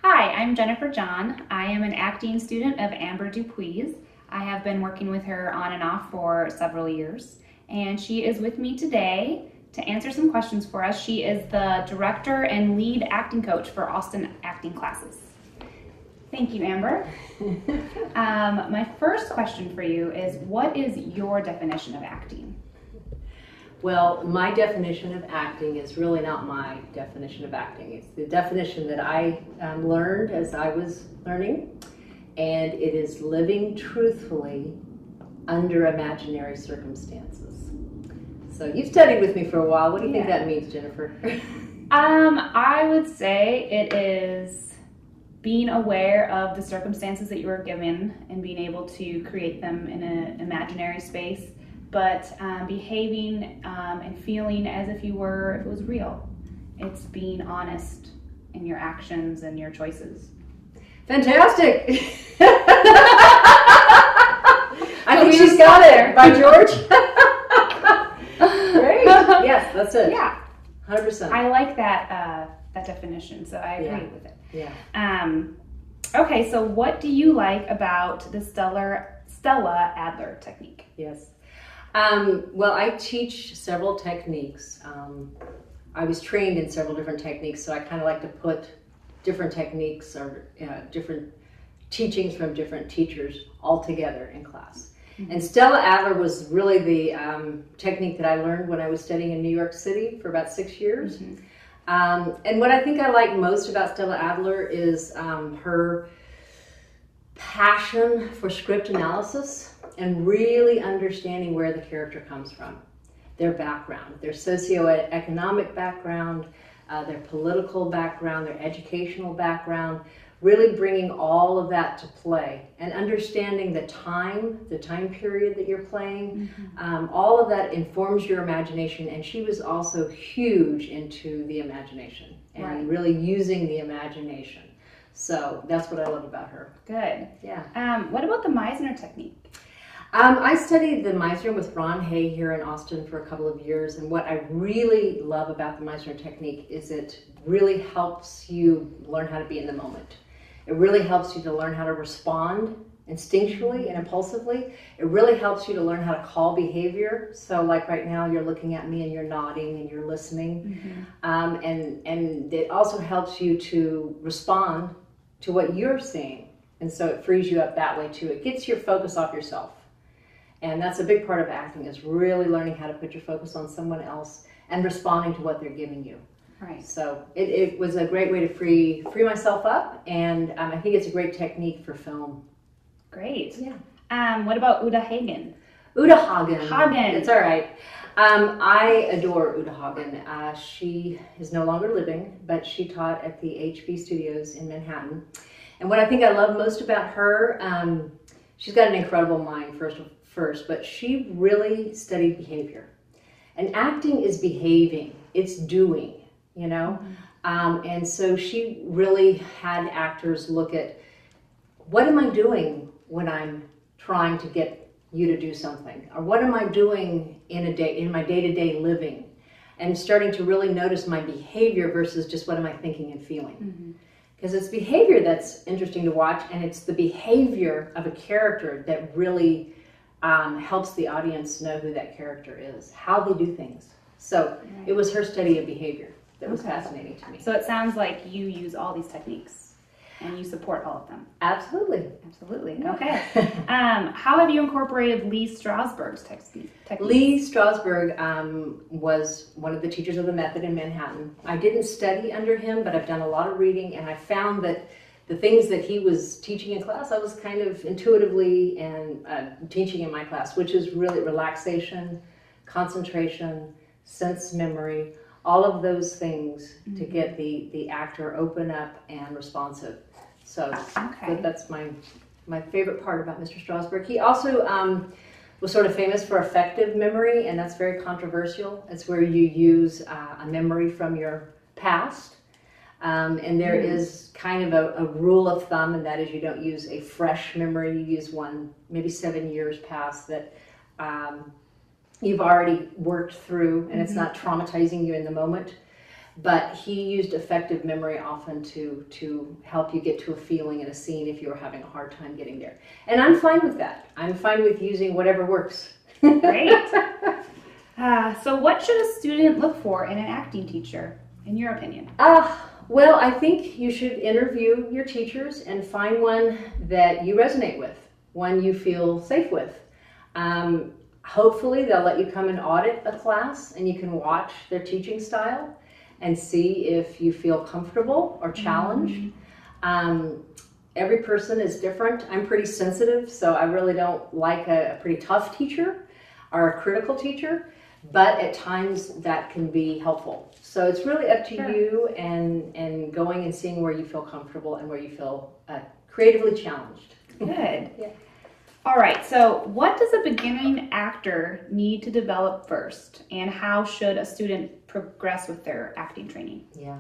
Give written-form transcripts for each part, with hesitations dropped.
Hi, I'm Jennifer John. I am an acting student of Amber DuPuy's. I have been working with her on and off for several years, and she is with me today to answer some questions for us. She is the director and lead acting coach for Austin acting classes. Thank you, Amber. My first question for you is, what is your definition of acting? Well, my definition of acting is really not my definition of acting. It's the definition that I learned as I was learning, and it is living truthfully under imaginary circumstances. So you've studied with me for a while. What do you think that means, Jennifer? I would say it is being aware of the circumstances that you are given and being able to create them in an imaginary space, but behaving and feeling as if it was real. It's being honest in your actions and your choices. Fantastic! I think she's got it. By George. Great. Yes, that's it. Yeah. 100%. I like that definition, so I agree with it. Yeah. Okay, so what do you like about the Stella Adler technique? Yes. Well, I teach several techniques. I was trained in several different techniques, so I kind of like to put different techniques or different teachings from different teachers all together in class. Mm-hmm. And Stella Adler was really the technique that I learned when I was studying in New York City for about 6 years. Mm-hmm. And what I think I like most about Stella Adler is her passion for script analysis and really understanding where the character comes from, their background, their socioeconomic background, their political background, their educational background, really bringing all of that to play and understanding the time period that you're playing. Mm-hmm. All of that informs your imagination, and she was also huge into the imagination and really using the imagination. So that's what I love about her. Good. Yeah. What about the Meisner technique? I studied the Meisner with Ron Hay here in Austin for a couple of years, and what I really love about the Meisner technique is it really helps you learn how to be in the moment. It really helps you to learn how to respond instinctually and impulsively. It really helps you to learn how to call behavior. So like right now, you're looking at me and you're nodding and you're listening. Mm-hmm. And it also helps you to respond to what you're seeing. And so it frees you up that way too. It gets your focus off yourself. And that's a big part of acting, is really learning how to put your focus on someone else and responding to what they're giving you. Right. So it was a great way to free myself up, and I think it's a great technique for film. Great. Yeah. What about Uta Hagen? Uta Hagen. It's all right. I adore Uta Hagen. She is no longer living, but she taught at the HB Studios in Manhattan. And what I think I love most about her, she's got an incredible mind first, but she really studied behavior. And acting is behaving. It's doing. You know, and so she really had actors look at, what am I doing when I'm trying to get you to do something, or what am I doing in my day-to-day living, and starting to really notice my behavior versus just what am I thinking and feeling. Because it's behavior that's interesting to watch, and it's the behavior of a character that really helps the audience know who that character is, how they do things. So it was her study of behavior that was fascinating to me. So it sounds like you use all these techniques and you support all of them. Absolutely. Yeah. Okay. How have you incorporated Lee Strasberg's techniques? Lee Strasberg was one of the teachers of the method in Manhattan. I didn't study under him, but I've done a lot of reading, and I found that the things that he was teaching in class, I was kind of intuitively and teaching in my class, which is really relaxation, concentration, sense memory, all of those things to get the actor open up and responsive. So that's my favorite part about Mr. Strasberg. He also was sort of famous for effective memory, and that's very controversial. It's where you use a memory from your past. And there is kind of a rule of thumb, and that is you don't use a fresh memory. You use one maybe 7 years past that you've already worked through, and it's not traumatizing you in the moment. but he used effective memory often to help you get to a feeling in a scene if you were having a hard time getting there. And I'm fine with that. I'm fine with using whatever works. Great. So what should a student look for in an acting teacher, in your opinion? Well, I think you should interview your teachers and find one that you resonate with, one you feel safe with. Hopefully they'll let you come and audit a class and you can watch their teaching style and see if you feel comfortable or challenged. Every person is different. I'm pretty sensitive, so I really don't like a pretty tough teacher or a critical teacher, but at times that can be helpful. So it's really up to you and going and seeing where you feel comfortable and where you feel creatively challenged. Good. Yeah. All right, so what does a beginning actor need to develop first, and how should a student progress with their acting training? Yeah.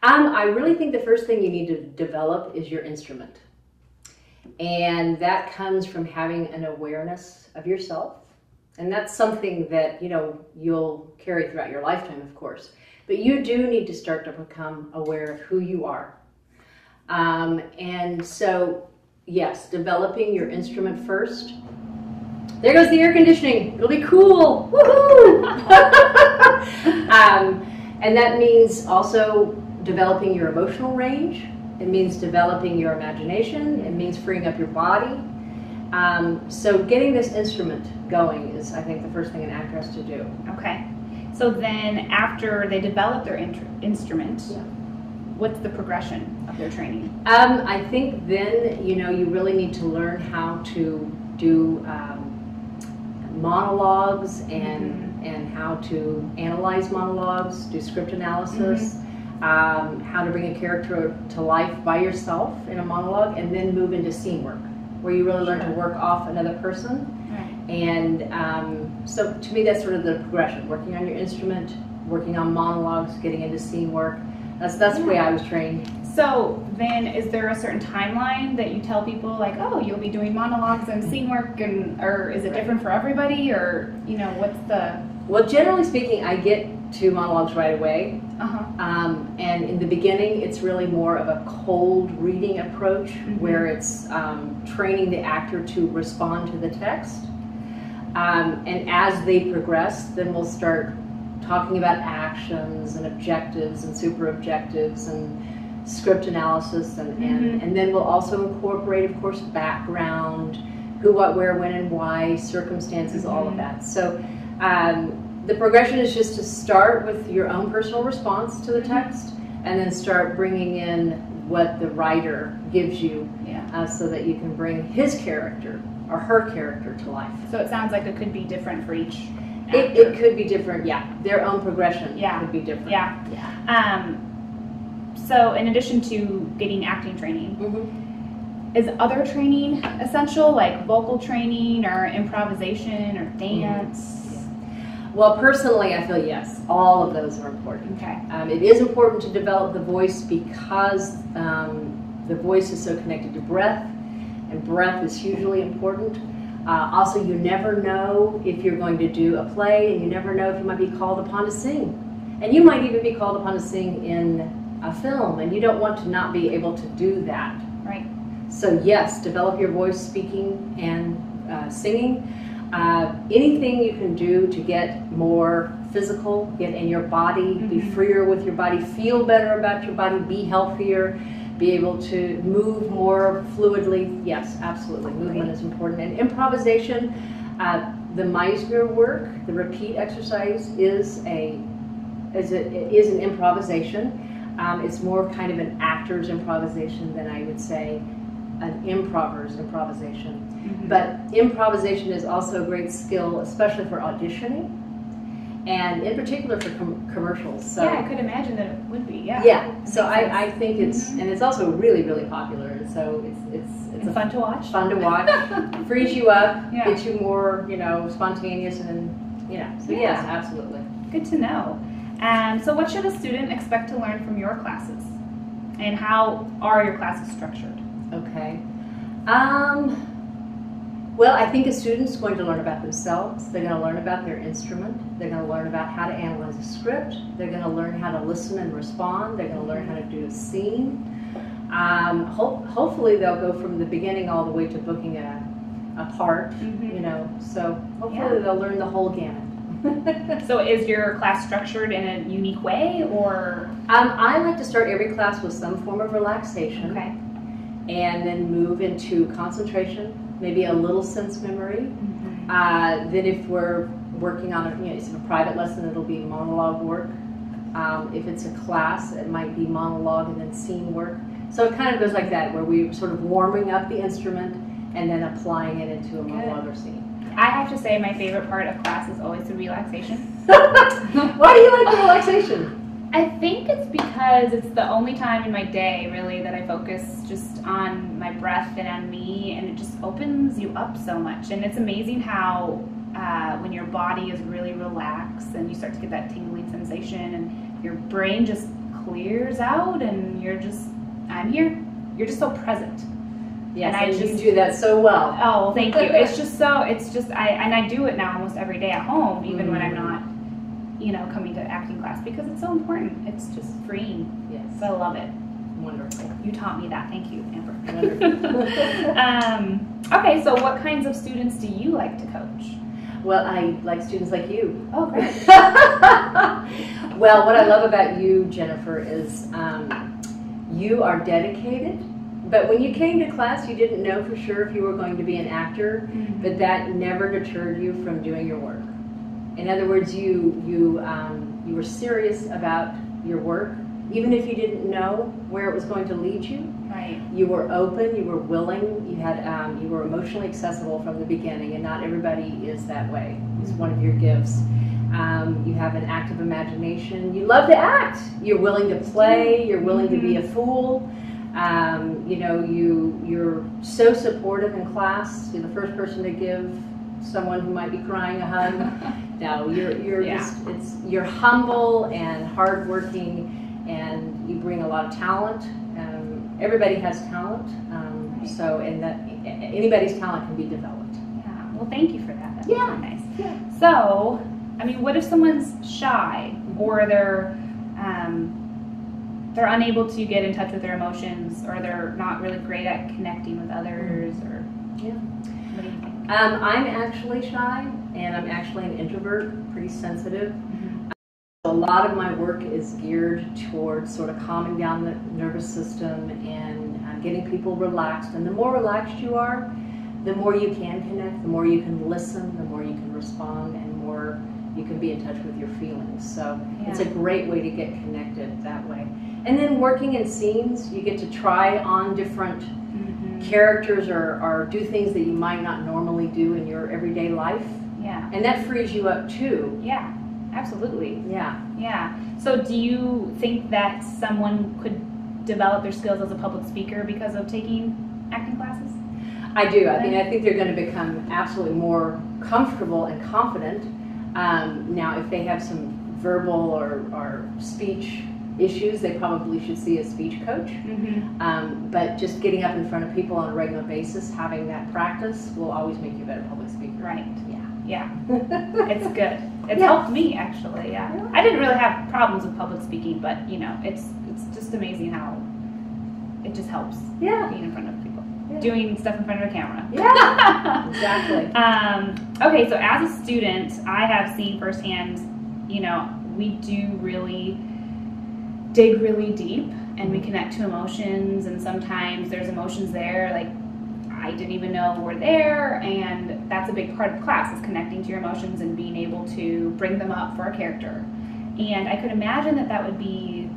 I really think the first thing you need to develop is your instrument. And that comes from having an awareness of yourself. And that's something that, you'll carry throughout your lifetime, of course. But you do need to start to become aware of who you are. And so, yes, developing your instrument first. There goes the air conditioning. It'll be cool. Woohoo! And that means also developing your emotional range. It means developing your imagination. It means freeing up your body. So getting this instrument going is, I think, the first thing an actor has to do. Okay. So then after they develop their instrument, what's the progression of their training? I think then, you really need to learn how to do monologues and how to analyze monologues, do script analysis, how to bring a character to life by yourself in a monologue, and then move into scene work, where you really learn to work off another person. Right. And so to me, that's sort of the progression: working on your instrument, working on monologues, getting into scene work. That's the way I was trained. So then, is there a certain timeline that you tell people, like, oh, you'll be doing monologues and scene work, or is it different for everybody, or what's the? Well, generally speaking, I get to monologues right away. And in the beginning, it's really more of a cold reading approach, where it's training the actor to respond to the text. And as they progress, then we'll start talking about actions and objectives and super objectives and script analysis, and then we'll also incorporate, of course, background, who, what, where, when, and why, circumstances, all of that. So the progression is just to start with your own personal response to the text, and then start bringing in what the writer gives you, so that you can bring his character or her character to life. So it sounds like it could be different for each actor. It could be different, Their own progression could be different. So in addition to getting acting training, is other training essential, like vocal training or improvisation or dance? Well, personally, I feel yes, all of those are important. Okay. It is important to develop the voice because the voice is so connected to breath, and breath is hugely important. Also, you never know if you're going to do a play, and you never know if you might be called upon to sing. And you might even be called upon to sing in a film, and you don't want to not be able to do that. Right. So yes, develop your voice, speaking and singing. Anything you can do to get more physical, get in your body, be freer with your body, feel better about your body, be healthier, be able to move more fluidly. Yes, absolutely. Movement is important. And improvisation, the Meisner work, the repeat exercise is an improvisation. It's more kind of an actor's improvisation than I would say an improver's improvisation. But improvisation is also a great skill, especially for auditioning, and in particular for commercials. So, I could imagine that it would be. So I think it's, and it's also really, really popular. And so it's fun to watch. Fun to watch, frees you up, gets you more, spontaneous, and So yes, absolutely. Good to know. So what should a student expect to learn from your classes? And how are your classes structured? Okay. Well, I think a student's going to learn about themselves. They're going to learn about their instrument. They're going to learn about how to analyze a script. They're going to learn how to listen and respond. They're going to learn how to do a scene. Hopefully they'll go from the beginning all the way to booking a part, you know, so hopefully they'll learn the whole gamut. So is your class structured in a unique way, or? I like to start every class with some form of relaxation, and then move into concentration, maybe a little sense memory. Then if we're working on it's a private lesson, it'll be monologue work. If it's a class, it might be monologue and then scene work. So it kind of goes like that, where we're sort of warming up the instrument and then applying it into a monologue or scene. I have to say my favorite part of class is always the relaxation. Why do you like the relaxation? I think it's because it's the only time in my day, really, that I focus just on my breath and on me, and it just opens you up so much. And it's amazing how when your body is really relaxed and you start to get that tingling sensation and your brain just clears out and you're just, I'm here. You're just so present. Yes, and you do that so well. Oh, thank you. It's just, I do it now almost every day at home, even when I'm not, coming to acting class, because it's so important. It's just freeing. Yes. So I love it. Wonderful. You taught me that. Thank you, Amber. Wonderful. Okay, so what kinds of students do you like to coach? Well, I like students like you. Oh, great. Well, what I love about you, Jennifer, is you are dedicated. But when you came to class, you didn't know for sure if you were going to be an actor, but that never deterred you from doing your work. In other words, you were serious about your work, even if you didn't know where it was going to lead you. Right. You were open, you were willing, you were emotionally accessible from the beginning, and not everybody is that way. It's one of your gifts. You have an active imagination. You love to act. You're willing to play. You're willing to be a fool. You're so supportive in class. You're the first person to give someone who might be crying a hug. No, you're humble and hardworking, and you bring a lot of talent. Everybody has talent, and that anybody's talent can be developed. Yeah. Well, thank you for that. That's really nice. Yeah. So, what if someone's shy, or they're unable to get in touch with their emotions, or they're not really great at connecting with others, or what do you think? I'm actually shy, and I'm actually an introvert, pretty sensitive. A lot of my work is geared towards sort of calming down the nervous system and getting people relaxed. And the more relaxed you are, the more you can connect, the more you can listen, the more you can respond, and more you can be in touch with your feelings. So it's a great way to get connected that way. And then working in scenes, you get to try on different characters or do things that you might not normally do in your everyday life. Yeah. And that frees you up too. Yeah, absolutely. Yeah. Yeah. So do you think that someone could develop their skills as a public speaker because of taking acting classes? I do. I think they're going to become absolutely more comfortable and confident. Now, if they have some verbal or speech issues, they probably should see a speech coach. But just getting up in front of people on a regular basis, having that practice, will always make you a better public speaker. Right. Yeah. It's good. It's helped me, actually. Yeah. I didn't really have problems with public speaking, but it's just amazing how it just helps. Being in front of people, doing stuff in front of a camera. Yeah. Exactly. Okay, so as a student, I have seen firsthand, we do really dig really deep, and we connect to emotions, and sometimes there's emotions there like I didn't even know were there, and that's a big part of class, is connecting to your emotions and being able to bring them up for a character. And I could imagine that would be,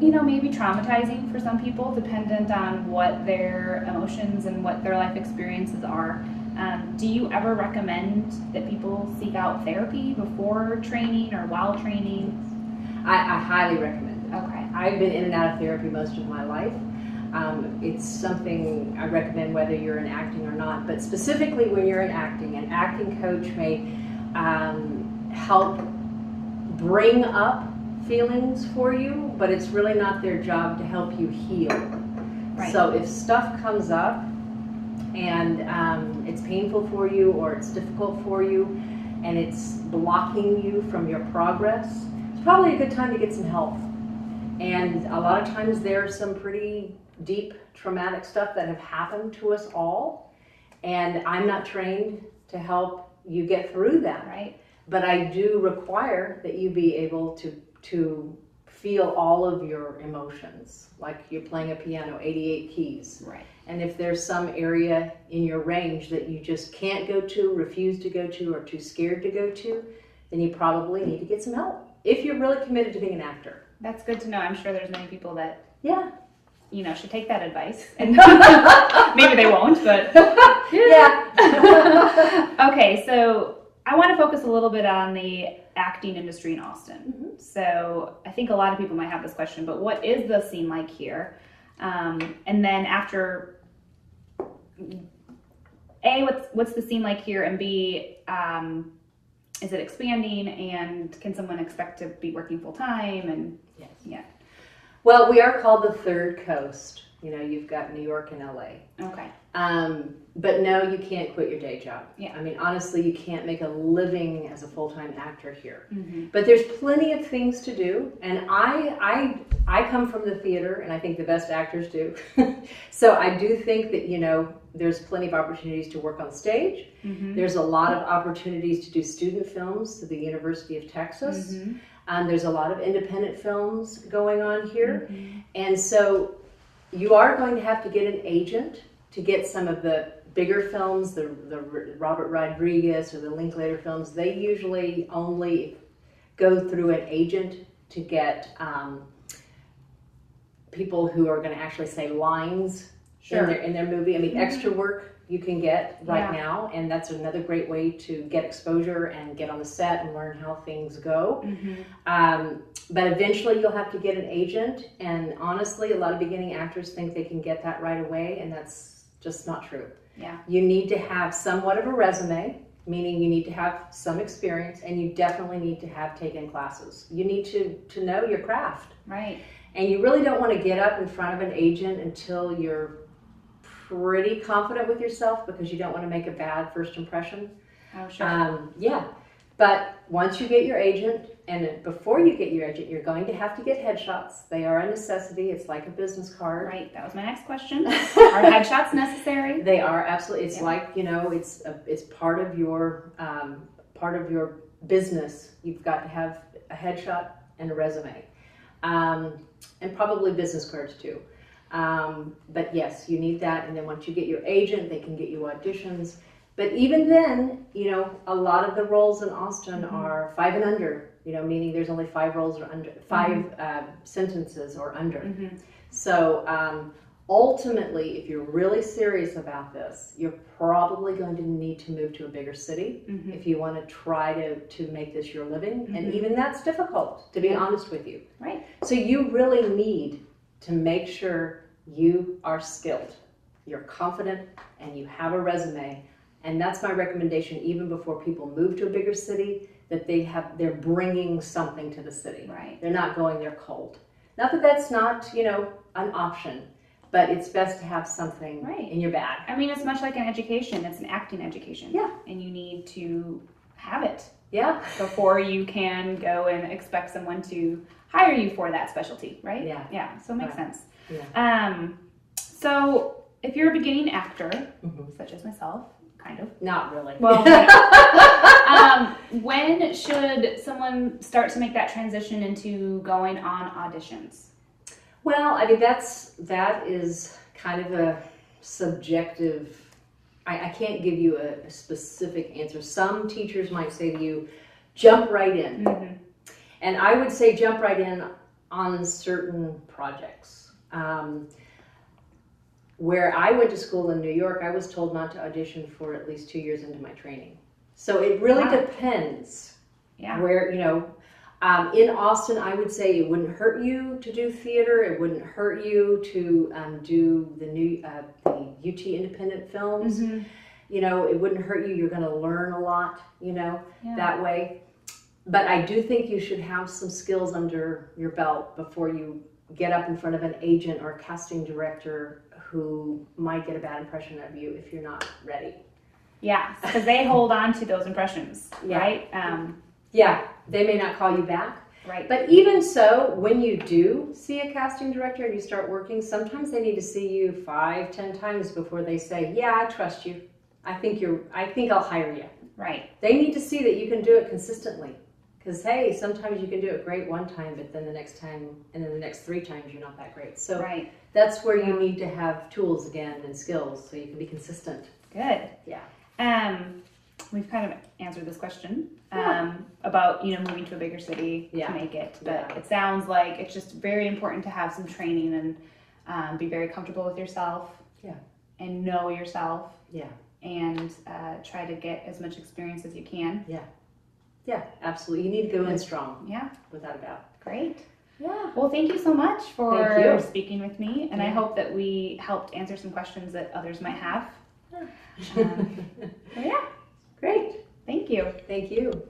maybe traumatizing for some people, dependent on what their emotions and what their life experiences are. Do you ever recommend that people seek out therapy before training or while training? I highly recommend it. Okay. I've been in and out of therapy most of my life. It's something I recommend whether you're in acting or not, but specifically when you're in acting, an acting coach may help bring up feelings for you, but it's really not their job to help you heal. Right. So if stuff comes up and it's painful for you or it's difficult for you and it's blocking you from your progress, it's probably a good time to get some help. And a lot of times there's some pretty deep traumatic stuff that have happened to us all, and I'm not trained to help you get through that. Right. But I do require that you be able to feel all of your emotions, like you're playing a piano, 88 keys. Right. And if there's some area in your range that you just can't go to, refuse to go to, or too scared to go to, then you probably need to get some help if you're really committed to being an actor. That's good to know. I'm sure there's many people that, Yeah. you know, should take that advice. And maybe they won't, but Yeah. Okay, so I want to focus a little bit on the acting industry in Austin. Mm-hmm. So I think a lot of people might have this question, but what is the scene like here? And then after, A, what's the scene like here? And B, is it expanding? And can someone expect to be working full time? And Yes. yeah. Well, we are called the Third Coast. You know, you've got New York and LA. Okay. But no, you can't quit your day job. Yeah. I mean, honestly, you can't make a living as a full-time actor here. Mm-hmm. But there's plenty of things to do, and I come from the theater, and I think the best actors do. So I do think that, you know, there's plenty of opportunities to work on stage. Mm-hmm. There's a lot of opportunities to do student films through the University of Texas. Mm-hmm. There's a lot of independent films going on here. Mm-hmm. And so you are going to have to get an agent to get some of the bigger films, the Robert Rodriguez or the Linklater films. They usually only go through an agent to get people who are going to actually say lines in their movie. I mean, extra work you can get right now, and that's another great way to get exposure and get on the set and learn how things go. Mm-hmm. But eventually you'll have to get an agent, and honestly, a lot of beginning actors think they can get that right away, and that's just not true. Yeah. You need to have somewhat of a resume, meaning you need to have some experience, and you definitely need to have taken classes. You need to know your craft. Right. And you really don't want to get up in front of an agent until you're pretty confident with yourself, because you don't want to make a bad first impression. Oh, sure. Yeah. But once you get your agent, and before you get your agent, you're going to have to get headshots. They are a necessity. It's like a business card. Right. That was my next question. Are headshots necessary? They are absolutely. It's like, you know, it's part of your business. You've got to have a headshot and a resume, and probably business cards too. But yes, you need that. And then once you get your agent, they can get you auditions. But even then, you know, a lot of the roles in Austin are 5 and under, you know, meaning there's only 5 roles or under, 5 sentences or under. Mm-hmm. So ultimately, if you're really serious about this, you're probably going to need to move to a bigger city if you want to try to make this your living. And even that's difficult, to be honest with you. Right. So you really need to make sure you are skilled, you're confident, and you have a resume. And that's my recommendation, even before people move to a bigger city, that they're bringing something to the city. Right. They're not going there cold. Not that that's not, you know, an option, but it's best to have something in your bag. I mean, it's much like an education. It's an acting education. Yeah. And you need to have it. Yeah. Before you can go and expect someone to hire you for that specialty, right? Yeah. Yeah. So it makes sense. Yeah. So if you're a beginning actor, such as myself, kind of. Not really. Well, when should someone start to make that transition into going on auditions? Well, I mean, that is kind of a subjective, I can't give you a specific answer. Some teachers might say to you, jump right in. And I would say jump right in on certain projects. Where I went to school in New York, I was told not to audition for at least 2 years into my training. So it really depends where, you know, in Austin, I would say it wouldn't hurt you to do theater. It wouldn't hurt you to do the UT independent films. You know, it wouldn't hurt you. You're going to learn a lot, you know, that way. But I do think you should have some skills under your belt before you get up in front of an agent or a casting director who might get a bad impression of you if you're not ready. Yeah, because they hold on to those impressions, right? Yeah, they may not call you back. Right. But even so, when you do see a casting director and you start working, sometimes they need to see you 5, 10 times before they say, yeah, I trust you. I think I'll hire you. Right. They need to see that you can do it consistently. Because, hey, sometimes you can do it great one time, but then the next time, and then the next 3 times, you're not that great. So that's where you need to have tools again and skills so you can be consistent. Good. Yeah. We've kind of answered this question about, moving to a bigger city to make it. But it sounds like it's just very important to have some training and be very comfortable with yourself. Yeah. And know yourself. Yeah. And try to get as much experience as you can. Yeah. Yeah, absolutely. You need to go in strong. Yeah. Without a doubt. Great. Yeah. Well, thank you so much for speaking with me. And I hope that we helped answer some questions that others might have. Yeah. Great. Thank you. Thank you.